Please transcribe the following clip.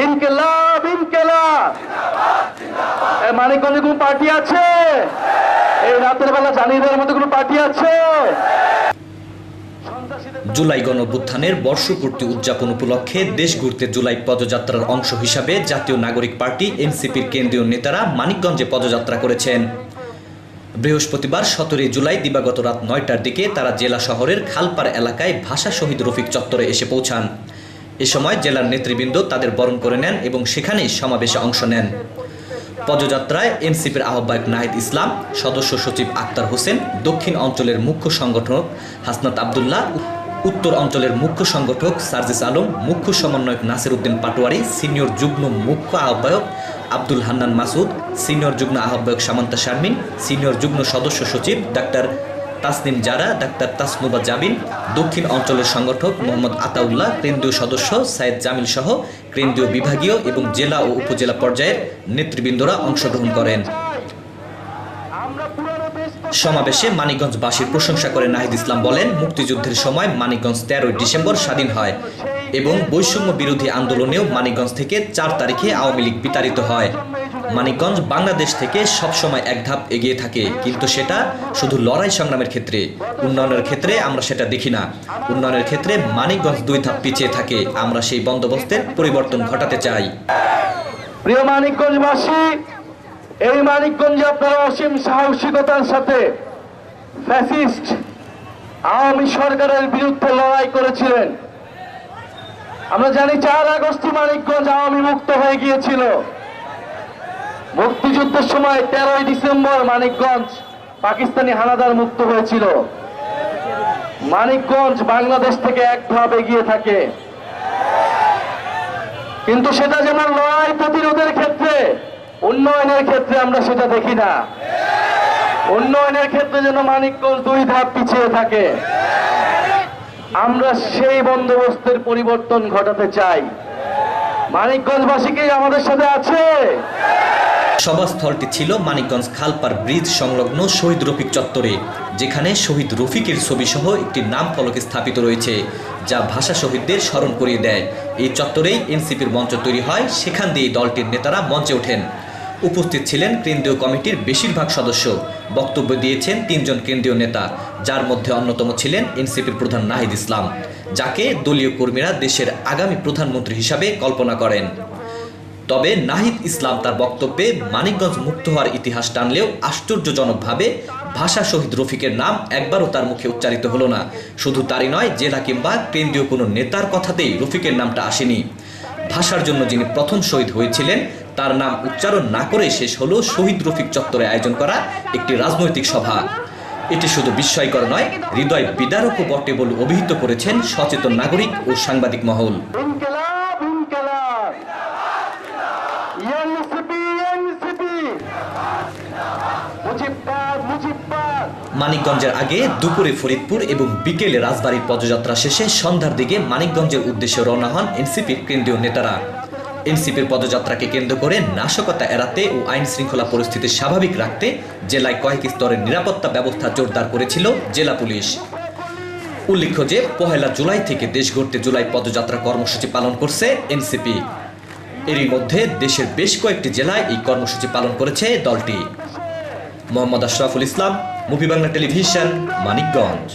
ইনকিলাব ইনকিলাব। মানিকগঞ্জে কোন পার্টি আছে? এই রাতের বেলা জানিয়ে দেওয়ার মতো কোন পার্টি আছে? জুলাই গণঅভ্যুত্থানের বর্ষপূর্তি উদযাপন উপলক্ষে দেশ ঘুরতে জুলাই পদযাত্রার অংশ হিসাবে জাতীয় নাগরিক পার্টি এনসিপির কেন্দ্রীয় নেতারা মানিকগঞ্জে পদযাত্রা করেছেন। বৃহস্পতিবার 17 জুলাই দিবাগত রাত 9টার দিকে তারা জেলা শহরের খালপাড় এলাকায় ভাষা শহীদ রফিক চত্বরে এসে পৌঁছান। এ সময় জেলার নেতৃবৃন্দ তাদের বরণ করে নেন এবং সেখানেই সমাবেশে অংশ নেন। পদযাত্রায় এনসিপির আহ্বায়ক নাহিদ ইসলাম, সদস্য সচিব আক্তার হোসেন, দক্ষিণ অঞ্চলের মুখ্য সংগঠক হাসনাত আবদুল্লাহ, উত্তর অঞ্চলের মুখ্য সংগঠক সার্জিস আলম, মুখ্য সমন্বয়ক নাসির উদ্দিন পাটোয়ারি, সিনিয়র যুগ্ম মুখ্য আহ্বায়ক আব্দুল হান্নান মাসুদ, সিনিয়র যুগ্ম আহ্বায়ক সামান্তা শারমিন, সিনিয়র যুগ্ম সদস্য সচিব ডাক্তার তাসনিম জারা, ডাক্তার তাসনুবা জাবিন, দক্ষিণ অঞ্চলের সংগঠক মোহাম্মদ আতাউল্লাহ, কেন্দ্রীয় সদস্য সাইদ জামিল সহ কেন্দ্রীয় বিভাগীয় এবং জেলা ও উপজেলা পর্যায়ের নেতৃবৃন্দরা অংশগ্রহণ করেন। সমাবেশে মানিকগঞ্জবাসীর প্রশংসা করে নাহিদ ইসলাম বলেন, মুক্তিযুদ্ধের সময় মানিকগঞ্জ 13 ডিসেম্বর স্বাধীন হয় এবং বৈষম্য বিরোধী আন্দোলনেও মানিকগঞ্জ থেকে 4 তারিখে আওয়ামী লীগ বিতাড়িত হয়। মানিকগঞ্জ বাংলাদেশ থেকে সবসময় এক ধাপ এগিয়ে থাকে, কিন্তু সেটা শুধু লড়াই সংগ্রামের ক্ষেত্রে। উন্নয়নের ক্ষেত্রে আমরা সেটা দেখি না। উন্নয়নের ক্ষেত্রে মানিকগঞ্জ 2 ধাপ পিছিয়ে থাকে। আমরা সেই বন্দোবস্তের পরিবর্তন ঘটাতে চাই। প্রিয় মানিকগঞ্জবাসী, এই মানিকগঞ্জে আপনারা অসীম সাহসিকতার সাথে ফ্যাসিস্ট আওয়ামী সরকারের বিরুদ্ধে লড়াই করেছিলেন। আমরা জানি 4 আগস্ট মানিকগঞ্জ আওয়ামী মুক্ত হয়ে গিয়েছিল। মুক্তিযুদ্ধের সময় 13 ডিসেম্বর মানিকগঞ্জ পাকিস্তানি হানাদার মুক্ত হয়েছিল। মানিকগঞ্জ বাংলাদেশ থেকে এক ধাপ এগিয়ে থাকে, কিন্তু সেটা যেমন লড়াই প্রতিরোধের ক্ষেত্রে, উন্নয়নের ক্ষেত্রে আমরা সেটা দেখি না। উন্নয়নের ক্ষেত্রে যেন মানিকগঞ্জ 2 ধাপ পিছিয়ে থাকে। আমরা সেই বন্দোবস্তের পরিবর্তন ঘটাতে চাই। মানিকগঞ্জবাসী কি আমাদের সাথে আছে? সভাস্থলটি ছিল মানিকগঞ্জ খালপাড় ব্রিজ সংলগ্ন শহীদ রফিক চত্বরে, যেখানে শহীদ রফিকের ছবি সহ একটি নাম ফলক স্থাপিত রয়েছে, যা ভাষা শহীদদের স্মরণ করিয়ে দেয়। এই চত্বরেই এনসিপির মঞ্চ তৈরি হয়। সেখান দিয়ে দলটির নেতারা মঞ্চে ওঠেন। উপস্থিত ছিলেন কেন্দ্রীয় কমিটির বেশিরভাগ সদস্য। বক্তব্য দিয়েছেন 3 জন কেন্দ্রীয় নেতা, যার মধ্যে অন্যতম ছিলেন এনসিপির প্রধান নাহিদ ইসলাম, যাকে দলীয় কর্মীরা দেশের আগামী প্রধানমন্ত্রী হিসাবে কল্পনা করেন। তবে নাহিদ ইসলাম তার বক্তব্যে মানিকগঞ্জ মুক্ত হওয়ার ইতিহাস টানলেও আশ্চর্যজনকভাবে ভাষা শহীদ রফিকের নাম একবারও তার মুখে উচ্চারিত হলো না। শুধু তারই নয়, জেলা কিংবা কেন্দ্রীয় কোনো নেতার কথাতেই রফিকের নামটা আসেনি। ভাষার জন্য যিনি প্রথম শহীদ হয়েছিলেন, তার নাম উচ্চারণ না করে শেষ হলো শহীদ রফিক চত্বরে আয়োজন করা একটি রাজনৈতিক সভা। এটি শুধু বিস্ময়কর নয়, হৃদয় বিদারকও বটে বলে অভিহিত করেছেন সচেতন নাগরিক ও সাংবাদিক মহল। মানিকগঞ্জের আগে দুপুরে ফরিদপুর এবং বিকেলে রাজবাড়ীর পদযাত্রা শেষে সন্ধ্যার দিকে মানিকগঞ্জের উদ্দেশ্যে রওনা হন এনসিপির কেন্দ্রীয় নেতারা। এনসিপির পদযাত্রাকে কেন্দ্র করে নাশকতা এড়াতে ও আইন শৃঙ্খলা পরিস্থিতি স্বাভাবিক রাখতে জেলায় কয়েক স্তরের নিরাপত্তা ব্যবস্থা জোরদার করেছিল জেলা পুলিশ। উল্লেখ্য যে 1 জুলাই থেকে দেশ ঘুরতে জুলাই পদযাত্রা কর্মসূচি পালন করছে এনসিপি। এরই মধ্যে দেশের বেশ কয়েকটি জেলায় এই কর্মসূচি পালন করেছে দলটি। Mohammad Ashraful Islam, movie Bangla television, Manikganj.